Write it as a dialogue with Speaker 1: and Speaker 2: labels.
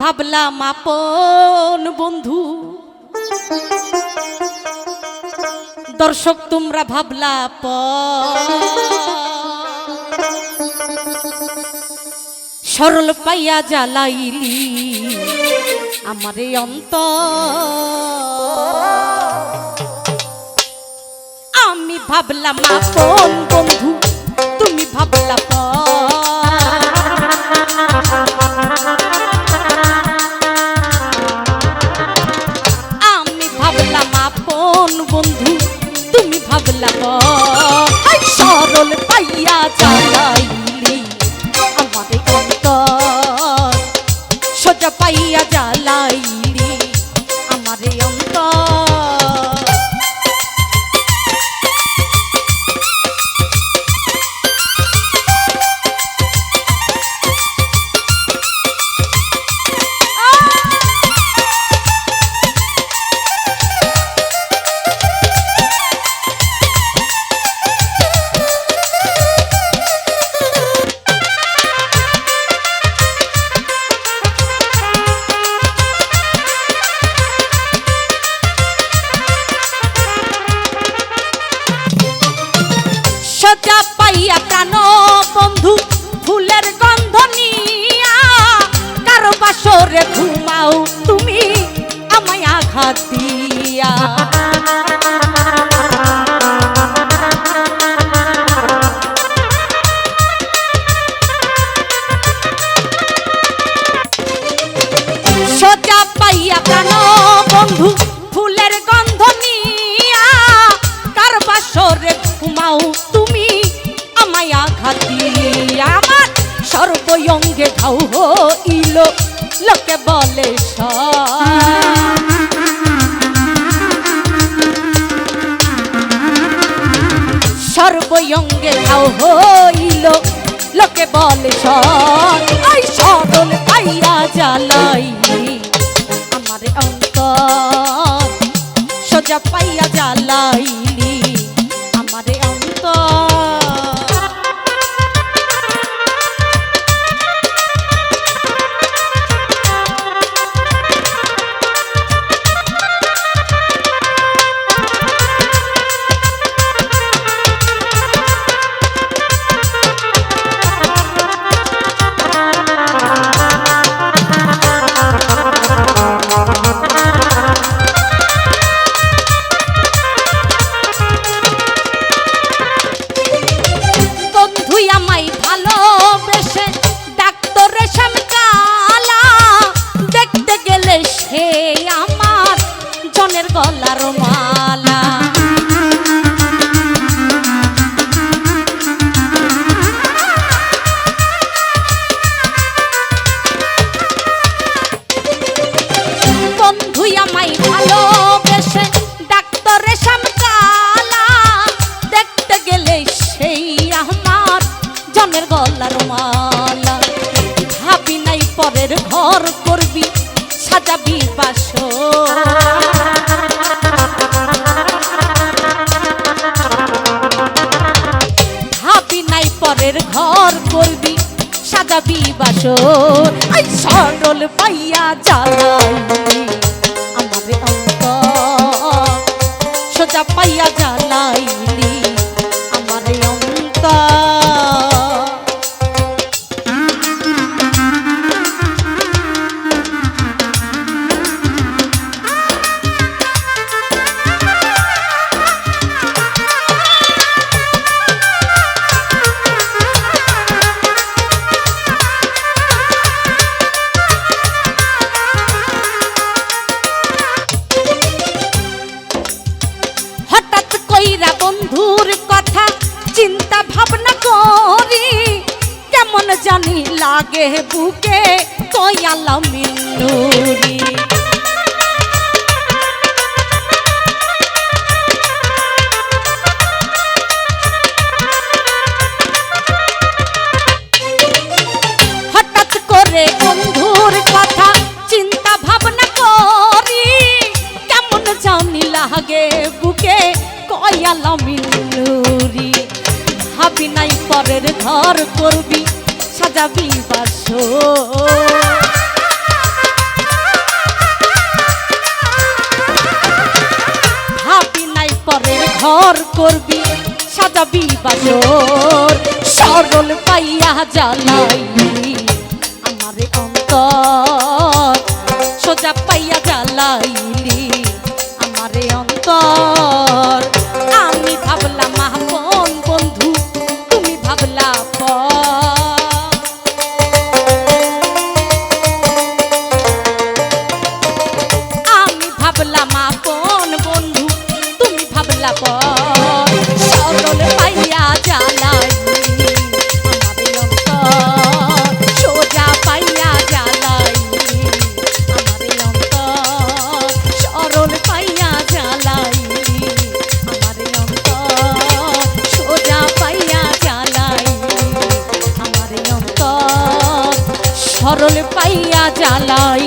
Speaker 1: ভাবলাম আপন বন্ধু, দর্শক তোমরা ভাবলা সরল পাইয়া জ্বালাইলি আমারে অন্তর। আমি ভাবলাম আপন বন্ধু, তুমি ভাবলা আমি ভাবলাম আপন বন্ধু, তুমি ভাবলা সরল পাইয়া জ্বালাইলি আমারে অন্তর, সোজা পাইয়া জ্বালাইলি আমারে অন্তর। সোজা পাইয়া প্রাণ বন্ধু ফুলের গন্ধ নিয়া, কারো বাসরে ঘুমাও তুমি আমায় আঘাত দিয়া। সোজা পাইয়া প্রাণ বন্ধু ফুলের গন্ধ নিয়া, কার বাসরে ঘুমাও তুমি আমায় আঘাত দিয়া। আমার সর্বঙ্গে ঘাও হইল লোকে বলে সর্বঙ্গে ঘাও হইল লোকে বলে ওই সরল পাইয়া জ্বালাইলি আমারে অন্তর, সোজা পাইয়া জ্বালাইলি আমারে অন্তর। গলার মালা বন্ধু আমায় ভালোবেসে ডাক্তারে সামকালা, দেখতে গেলে সেই আমার জনের গলার মালা। ভাবি নাই পরের ঘর করবি সাজাবি বাসর, পরের ঘর করবি সাজাবি বাসর। আই সরল পাইয়া জ্বালাইলি আমারে অন্তর, সোজা পাইয়া জ্বালাইলি আমারে অন্তর। বন্ধুর কথা চিন্তা ভাবনা করি, কেমন জানি লাগে বুকে কয়ালা মিনুরি। হঠাৎ করে বন্ধুর কথা চিন্তা ভাবনা করি, কেমন জানি লাগে বুকে কয়ালা মিনুরি। ভাবি নাই পরের ঘর করবি সাজাবি বাসর, ঘর করবি সাজাবি বাসর সরল পাইয়া জ্বালাইলি আমারে অন্তর সোজা পাইয়া জ্বালাইলি আমারে অন্তর আমি ভাবলাম আপন বন্ধু তুমি ভাবলা পর আমি ভাবলাম আপন বন্ধু তুমি ভাবলা পর সরল পাইয়া জ্বালাইলি আমারে অন্তর সোজা পাইয়া জ্বালাইলি আমারে অন্তর সরল পাইয়া জ্বালাইলি আমারে অন্তর সোজা পাইয়া জ্বালাইলি আমারে অন্তর সরল পাইয়া জ্বালাই